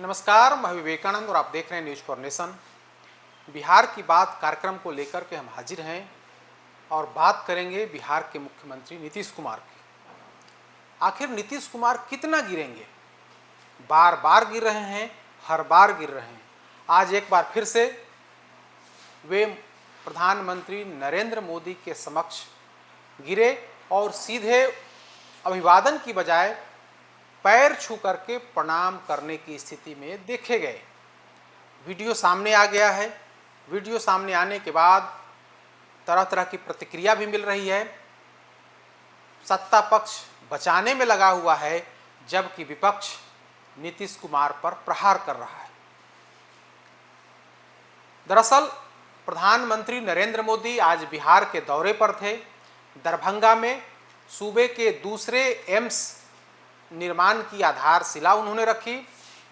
नमस्कार, मैं विवेकानंद और आप देख रहे हैं न्यूज फॉर नेशन। बिहार की बात कार्यक्रम को लेकर के हम हाजिर हैं और बात करेंगे बिहार के मुख्यमंत्री नीतीश कुमार की। आखिर नीतीश कुमार कितना गिरेंगे? बार बार गिर रहे हैं, हर बार गिर रहे हैं। आज एक बार फिर से वे प्रधानमंत्री नरेंद्र मोदी के समक्ष गिरे और सीधे अभिवादन की बजाय पैर छू करके प्रणाम करने की स्थिति में देखे गए। वीडियो सामने आ गया है। वीडियो सामने आने के बाद तरह तरह की प्रतिक्रिया भी मिल रही है। सत्ता पक्ष बचाने में लगा हुआ है, जबकि विपक्ष नीतीश कुमार पर प्रहार कर रहा है। दरअसल प्रधानमंत्री नरेंद्र मोदी आज बिहार के दौरे पर थे। दरभंगा में सूबे के दूसरे एम्स निर्माण की आधारशिला उन्होंने रखी।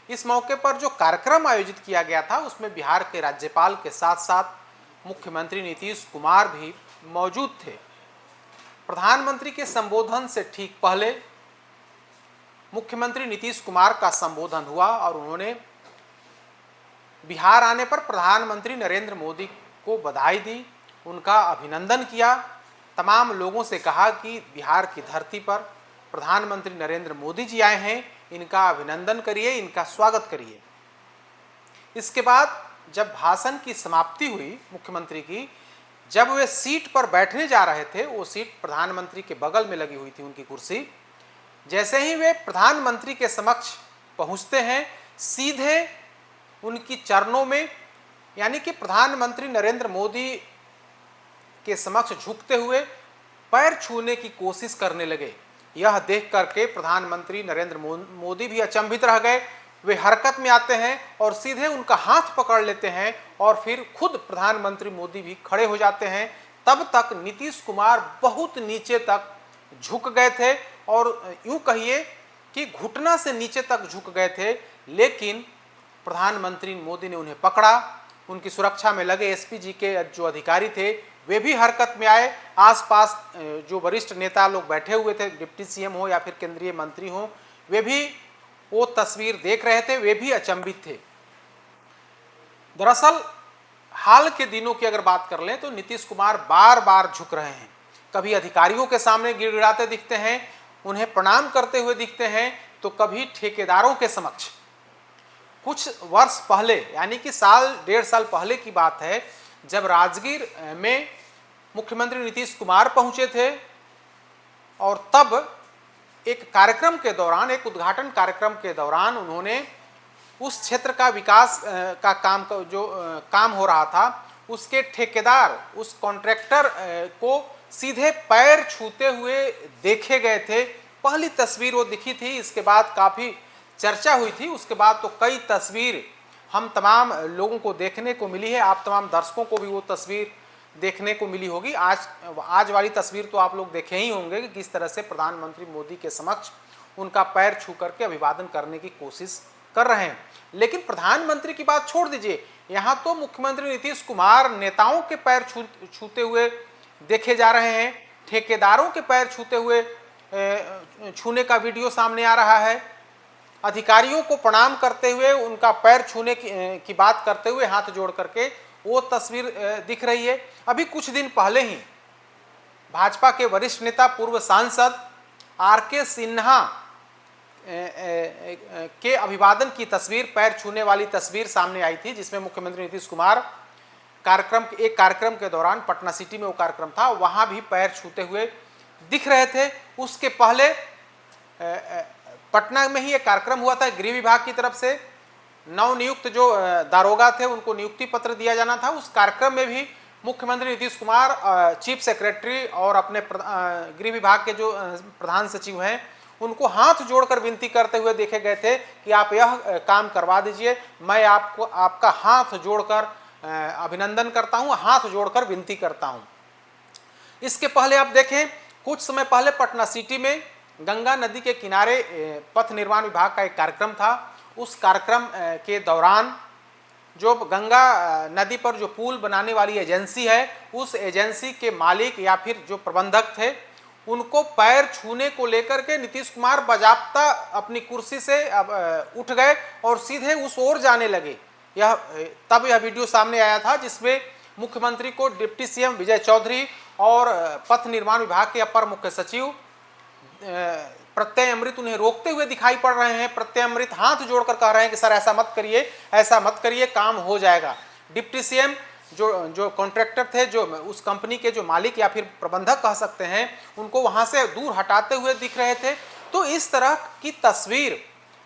इस मौके पर जो कार्यक्रम आयोजित किया गया था उसमें बिहार के राज्यपाल के साथ साथ मुख्यमंत्री नीतीश कुमार भी मौजूद थे। प्रधानमंत्री के संबोधन से ठीक पहले मुख्यमंत्री नीतीश कुमार का संबोधन हुआ और उन्होंने बिहार आने पर प्रधानमंत्री नरेंद्र मोदी को बधाई दी, उनका अभिनंदन किया। तमाम लोगों से कहा कि बिहार की धरती पर प्रधानमंत्री नरेंद्र मोदी जी आए हैं, इनका अभिनंदन करिए, इनका स्वागत करिए। इसके बाद जब भाषण की समाप्ति हुई मुख्यमंत्री की, जब वे सीट पर बैठने जा रहे थे, वो सीट प्रधानमंत्री के बगल में लगी हुई थी उनकी कुर्सी। जैसे ही वे प्रधानमंत्री के समक्ष पहुंचते हैं, सीधे उनकी चरणों में यानी कि प्रधानमंत्री नरेंद्र मोदी के समक्ष झुकते हुए पैर छूने की कोशिश करने लगे। यह देख करके प्रधानमंत्री नरेंद्र मोदी भी अचंभित रह गए। वे हरकत में आते हैं और सीधे उनका हाथ पकड़ लेते हैं और फिर खुद प्रधानमंत्री मोदी भी खड़े हो जाते हैं। तब तक नीतीश कुमार बहुत नीचे तक झुक गए थे और यूं कहिए कि घुटना से नीचे तक झुक गए थे, लेकिन प्रधानमंत्री मोदी ने उन्हें पकड़ा। उनकी सुरक्षा में लगे एसपीजी के जो अधिकारी थे वे भी हरकत में आए। आसपास जो वरिष्ठ नेता लोग बैठे हुए थे, डिप्टी सीएम हो या फिर केंद्रीय मंत्री हो, वे भी वो तस्वीर देख रहे थे, वे भी अचंभित थे। दरअसल हाल के दिनों की अगर बात कर लें तो नीतीश कुमार बार बार झुक रहे हैं। कभी अधिकारियों के सामने गिड़गिड़ाते दिखते हैं, उन्हें प्रणाम करते हुए दिखते हैं, तो कभी ठेकेदारों के समक्ष। कुछ वर्ष पहले यानी कि डेढ़ साल पहले की बात है, जब राजगीर में मुख्यमंत्री नीतीश कुमार पहुंचे थे और तब एक कार्यक्रम के दौरान, एक उद्घाटन कार्यक्रम के दौरान उन्होंने उस क्षेत्र का विकास का काम हो रहा था, उसके ठेकेदार, उस कॉन्ट्रैक्टर को सीधे पैर छूते हुए देखे गए थे। पहली तस्वीर वो दिखी थी, इसके बाद काफ़ी चर्चा हुई थी। उसके बाद तो कई तस्वीर हम तमाम लोगों को देखने को मिली है। आप तमाम दर्शकों को भी वो तस्वीर देखने को मिली होगी। आज वाली तस्वीर तो आप लोग देखे ही होंगे कि किस तरह से प्रधानमंत्री मोदी के समक्ष उनका पैर छू करके अभिवादन करने की कोशिश कर रहे हैं। लेकिन प्रधानमंत्री की बात छोड़ दीजिए, यहाँ तो मुख्यमंत्री नीतीश कुमार नेताओं के पैर छूते हुए देखे जा रहे हैं। ठेकेदारों के पैर छूने का वीडियो सामने आ रहा है। अधिकारियों को प्रणाम करते हुए, उनका पैर छूने की बात करते हुए हाथ जोड़ करके वो तस्वीर दिख रही है। अभी कुछ दिन पहले ही भाजपा के वरिष्ठ नेता, पूर्व सांसद आरके सिन्हा के अभिवादन की तस्वीर, पैर छूने वाली तस्वीर सामने आई थी, जिसमें मुख्यमंत्री नीतीश कुमार एक कार्यक्रम के दौरान, पटना सिटी में वो कार्यक्रम था, वहां भी पैर छूते हुए दिख रहे थे। उसके पहले पटना में ही एक कार्यक्रम हुआ था, गृह विभाग की तरफ से नवनियुक्त जो दारोगा थे उनको नियुक्ति पत्र दिया जाना था। उस कार्यक्रम में भी मुख्यमंत्री नीतीश कुमार चीफ सेक्रेटरी और अपने गृह विभाग के जो प्रधान सचिव हैं उनको हाथ जोड़कर विनती करते हुए देखे गए थे कि आप यह काम करवा दीजिए, मैं आपका हाथ जोड़कर अभिनंदन करता हूँ, हाथ जोड़कर विनती करता हूँ। इसके पहले आप देखें, कुछ समय पहले पटना सिटी में गंगा नदी के किनारे पथ निर्माण विभाग का एक कार्यक्रम था। उस कार्यक्रम के दौरान जो गंगा नदी पर जो पुल बनाने वाली एजेंसी है, उस एजेंसी के मालिक या फिर जो प्रबंधक थे, उनको पैर छूने को लेकर के नीतीश कुमार बाजाप्ता अपनी कुर्सी से उठ गए और सीधे उस ओर जाने लगे। तब यह वीडियो सामने आया था जिसमें मुख्यमंत्री को डिप्टी सीएम विजय चौधरी और पथ निर्माण विभाग के अपर मुख्य सचिव प्रत्यय अमृत उन्हें रोकते हुए दिखाई पड़ रहे हैं। प्रत्यय अमृत हाथ जोड़कर कह रहे हैं कि सर ऐसा मत करिए, ऐसा मत करिए, काम हो जाएगा। डिप्टी सीएम जो कॉन्ट्रैक्टर थे, जो उस कंपनी के जो मालिक या फिर प्रबंधक कह सकते हैं, उनको वहां से दूर हटाते हुए दिख रहे थे। तो इस तरह की तस्वीर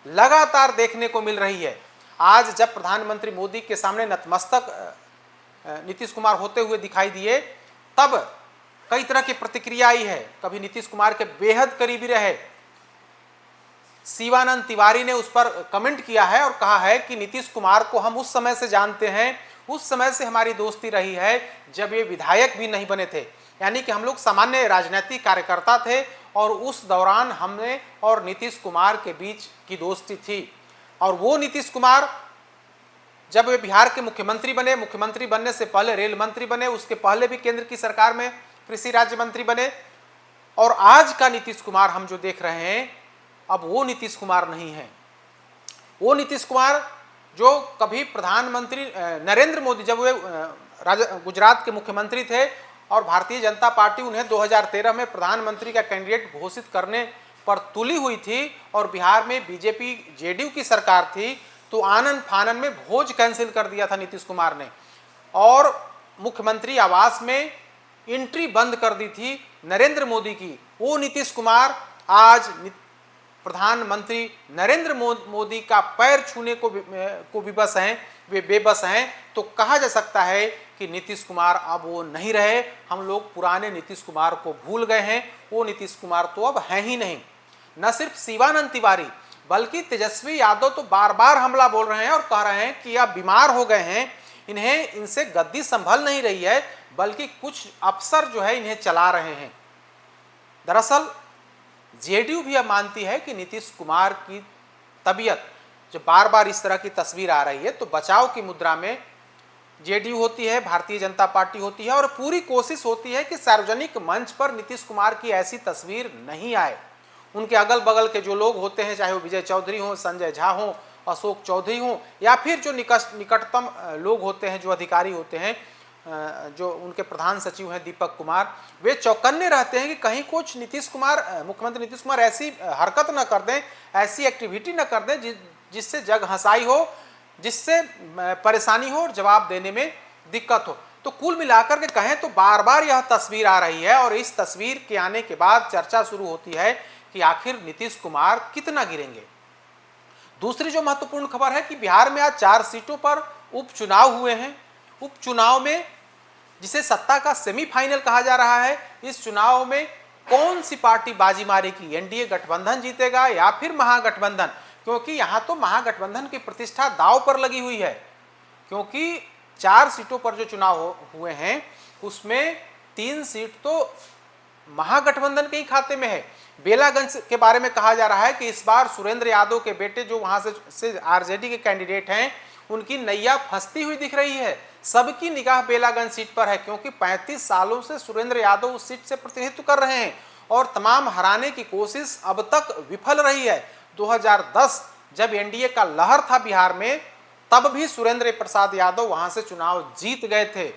लगातार देखने को मिल रही है। आज जब प्रधानमंत्री मोदी के सामने नतमस्तक नीतीश कुमार होते हुए दिखाई दिए, तब कई तरह की प्रतिक्रिया आई है। कभी नीतीश कुमार के बेहद करीबी रहे शिवानंद तिवारी ने उस पर कमेंट किया है और कहा है कि नीतीश कुमार को हम उस समय से जानते हैं, उस समय से हमारी दोस्ती रही है जब ये विधायक भी नहीं बने थे, यानी कि हम लोग सामान्य राजनीतिक कार्यकर्ता थे और उस दौरान हमने और नीतीश कुमार के बीच की दोस्ती थी। और वो नीतीश कुमार जब वे बिहार के मुख्यमंत्री बने, मुख्यमंत्री बनने से पहले रेल मंत्री बने, उसके पहले भी केंद्र की सरकार में कृषि राज्य मंत्री बने, और आज का नीतीश कुमार हम जो देख रहे हैं, अब वो नीतीश कुमार नहीं है। वो नीतीश कुमार जो कभी प्रधानमंत्री नरेंद्र मोदी, जब वे गुजरात के मुख्यमंत्री थे और भारतीय जनता पार्टी उन्हें 2013 में प्रधानमंत्री का कैंडिडेट घोषित करने पर तुली हुई थी और बिहार में बीजेपी जेडीयू की सरकार थी, तो आनन फानन में भोज कैंसिल कर दिया था नीतीश कुमार ने और मुख्यमंत्री आवास में एंट्री बंद कर दी थी नरेंद्र मोदी की। वो नीतीश कुमार आज प्रधानमंत्री नरेंद्र मोदी का पैर छूने को विवश हैं, वे बेबस हैं। तो कहा जा सकता है कि नीतीश कुमार अब वो नहीं रहे। हम लोग पुराने नीतीश कुमार को भूल गए हैं। वो नीतीश कुमार तो अब हैं ही नहीं। न सिर्फ शिवानंद तिवारी बल्कि तेजस्वी यादव तो बार बार हमला बोल रहे हैं और कह रहे हैं कि अब बीमार हो गए हैं, इनसे गद्दी संभल नहीं रही है, बल्कि कुछ अफसर जो है इन्हें चला रहे हैं। दरअसल जेडीयू भी अब मानती है कि नीतीश कुमार की तबीयत, जो बार बार इस तरह की तस्वीर आ रही है, तो बचाव की मुद्रा में जेडीयू होती है, भारतीय जनता पार्टी होती है और पूरी कोशिश होती है कि सार्वजनिक मंच पर नीतीश कुमार की ऐसी तस्वीर नहीं आए। उनके अगल बगल के जो लोग होते हैं, चाहे वो विजय चौधरी हों, संजय झा हों, अशोक चौधरी हों, या फिर जो निकटतम लोग होते हैं, जो अधिकारी होते हैं, जो उनके प्रधान सचिव हैं दीपक कुमार, वे चौकन्ने रहते हैं कि कहीं कुछ मुख्यमंत्री नीतीश कुमार ऐसी हरकत न कर दें, ऐसी एक्टिविटी न कर दें जिससे जग हंसाई हो, जिससे परेशानी हो और जवाब देने में दिक्कत हो। तो कुल मिलाकर के कहें तो बार बार यह तस्वीर आ रही है और इस तस्वीर के आने के बाद चर्चा शुरू होती है कि आखिर नीतीश कुमार कितना गिरेंगे। दूसरी जो महत्वपूर्ण खबर है कि बिहार में आज 4 सीटों पर उपचुनाव हुए हैं। उपचुनाव में, जिसे सत्ता का सेमीफाइनल कहा जा रहा है, इस चुनाव में कौन सी पार्टी बाजी मारेगी? एनडीए गठबंधन जीतेगा या फिर महागठबंधन? क्योंकि यहां तो महागठबंधन की प्रतिष्ठा दांव पर लगी हुई है, क्योंकि 4 सीटों पर जो चुनाव हुए हैं उसमें 3 सीट तो महागठबंधन के ही खाते में है। बेलागंज के बारे में कहा जा रहा है कि इस बार सुरेंद्र यादव के बेटे, जो वहां से आरजेडी के कैंडिडेट हैं, उनकी नैया फंसती हुई दिख रही है। सबकी निगाह बेलागंज सीट पर है, क्योंकि 35 सालों से सुरेंद्र यादव उस सीट से प्रतिनिधित्व कर रहे हैं और तमाम हराने की कोशिश अब तक विफल रही है। 2010 जब एनडीए का लहर था बिहार में, तब भी सुरेंद्र प्रसाद यादव वहां से चुनाव जीत गए थे।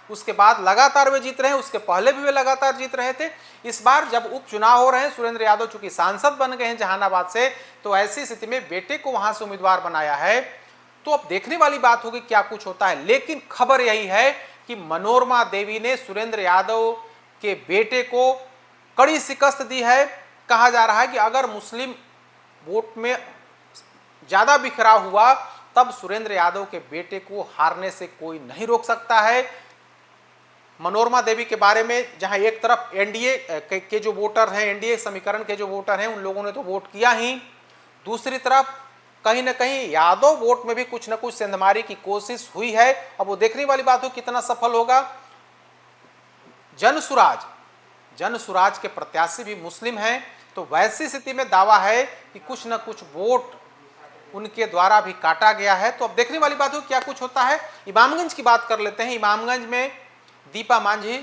उसके बाद लगातार वे जीत रहे हैं, उसके पहले भी वे लगातार जीत रहे थे। इस बार जब उपचुनाव हो रहे हैं, सुरेंद्र यादव चूंकि सांसद बन गए हैं जहानाबाद से, तो ऐसी स्थिति में बेटे को वहां से उम्मीदवार बनाया है। तो अब देखने वाली बात होगी क्या कुछ होता है। लेकिन खबर यही है कि मनोरमा देवी ने सुरेंद्र यादव के बेटे को कड़ी शिकस्त दी है। कहा जा रहा है कि अगर मुस्लिम वोट में ज्यादा बिखराव हुआ, तब सुरेंद्र यादव के बेटे को हारने से कोई नहीं रोक सकता है। मनोरमा देवी के बारे में, जहां एक तरफ एनडीए के जो वोटर हैं, एनडीए समीकरण के जो वोटर हैं, उन लोगों ने तो वोट किया ही, दूसरी तरफ कहीं ना कहीं यादव वोट में भी कुछ न कुछ सेंधमारी की कोशिश हुई है। अब वो देखने वाली बात हो कितना सफल होगा। जनसुराज के प्रत्याशी भी मुस्लिम हैं, तो वैसी स्थिति में दावा है कि कुछ न कुछ वोट उनके द्वारा भी काटा गया है। तो अब देखने वाली बात हो क्या कुछ होता है। इमामगंज की बात कर लेते हैं। इमामगंज में दीपा मांझी,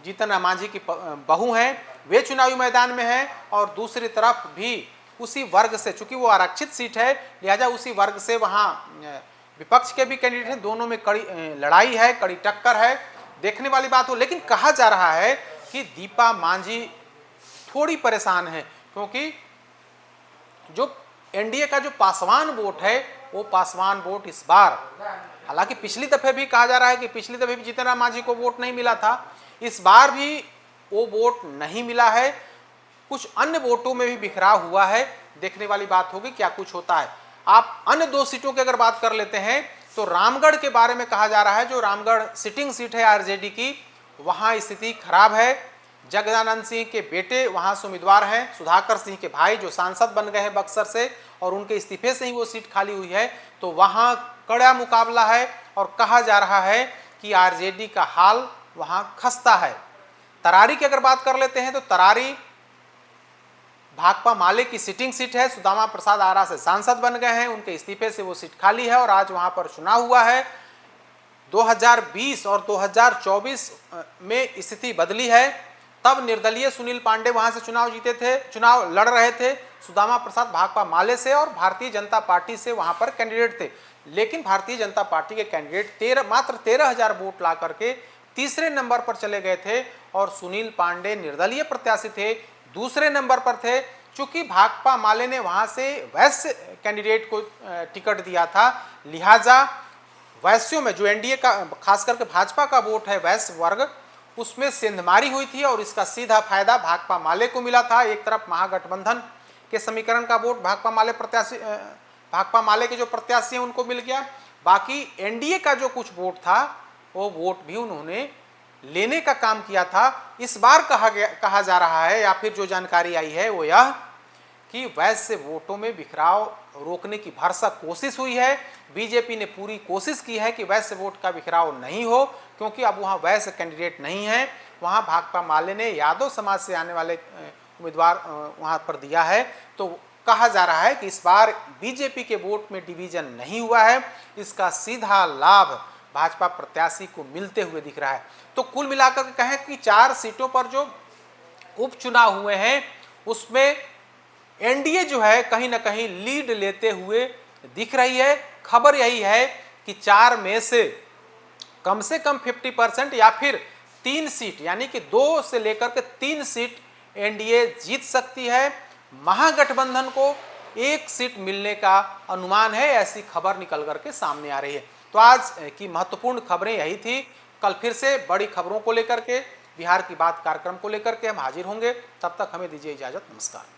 जीतन राम मांझी की बहू हैं, वे चुनावी मैदान में हैं और दूसरी तरफ भी उसी वर्ग से, चूंकि वो आरक्षित सीट है लिहाजा उसी वर्ग से वहाँ विपक्ष के भी कैंडिडेट हैं। दोनों में कड़ी लड़ाई है, कड़ी टक्कर है, देखने वाली बात हो। लेकिन कहा जा रहा है कि दीपा मांझी थोड़ी परेशान है, क्योंकि जो एनडीए का जो पासवान वोट है वो पासवान वोट इस बार, हालांकि पिछली दफे भी कहा जा रहा है कि पिछली दफे भी जीतन राम मांझी को वोट नहीं मिला था, इस बार भी वो वोट नहीं मिला है, कुछ अन्य वोटों में भी बिखराव हुआ है। देखने वाली बात होगी क्या कुछ होता है। आप अन्य 2 सीटों की अगर बात कर लेते हैं तो रामगढ़ के बारे में कहा जा रहा है, जो रामगढ़ सिटिंग सीट है आरजेडी की, वहां स्थिति खराब है। जगदानंद सिंह के बेटे वहां से उम्मीदवार हैं, सुधाकर सिंह के भाई जो सांसद बन गए हैं बक्सर से, और उनके इस्तीफे से ही वो सीट खाली हुई है, तो वहां कड़ा मुकाबला है और कहा जा रहा है कि आरजेडी का हाल वहां खस्ता है। तरारी की अगर बात कर लेते हैं तो तरारी भाकपा माले की सिटिंग सीट है, सुदामा प्रसाद आरा से सांसद बन गए हैं, उनके इस्तीफे से वो सीट खाली है और आज वहां पर चुनाव हुआ है। 2020 और 2024 में स्थिति बदली है, तब निर्दलीय सुनील पांडे वहां से चुनाव लड़ रहे थे, सुदामा प्रसाद भाकपा माले से और भारतीय जनता पार्टी से वहां पर कैंडिडेट थे। लेकिन भारतीय जनता पार्टी के कैंडिडेट मात्र 13,000 वोट ला करके तीसरे नंबर पर चले गए थे और सुनील पांडे निर्दलीय प्रत्याशी थे, दूसरे नंबर पर थे। चूंकि भाकपा माले ने वहां से वैश्य कैंडिडेट को टिकट दिया था, लिहाजा वैश्यों में जो एनडीए का खास करके भाजपा का वोट है वैश्य वर्ग, उसमें सेंधमारी हुई थी और इसका सीधा फायदा भाकपा माले को मिला था। एक तरफ महागठबंधन के समीकरण का वोट भाकपा माले के जो प्रत्याशी हैं उनको मिल गया, बाकी एनडीए का जो कुछ वोट था वो वोट भी उन्होंने लेने का काम किया था। इस बार कहा जा रहा है या फिर जो जानकारी आई है वो यह कि वैश्य वोटों में बिखराव रोकने की भरसक कोशिश हुई है। बीजेपी ने पूरी कोशिश की है कि वैश्य वोट का बिखराव नहीं हो, क्योंकि अब वहाँ वैश्य कैंडिडेट नहीं है। वहाँ भाकपा माले ने यादव समाज से आने वाले उम्मीदवार वहाँ पर दिया है, तो कहा जा रहा है कि इस बार बीजेपी के वोट में डिवीजन नहीं हुआ है, इसका सीधा लाभ भाजपा प्रत्याशी को मिलते हुए दिख रहा है। तो कुल मिलाकर कहें कि 4 सीटों पर जो उपचुनाव हुए हैं उसमें एनडीए जो है कहीं ना कहीं लीड लेते हुए दिख रही है। खबर यही है कि 4 में से कम 50% या फिर 3 सीट यानी कि 2 से लेकर के 3 सीट एनडीए जीत सकती है। महागठबंधन को 1 सीट मिलने का अनुमान है, ऐसी खबर निकल करके सामने आ रही है। तो आज की महत्वपूर्ण खबरें यही थी। कल फिर से बड़ी खबरों को लेकर के, बिहार की बात कार्यक्रम को लेकर के हम हाजिर होंगे। तब तक हमें दीजिए इजाजत। नमस्कार।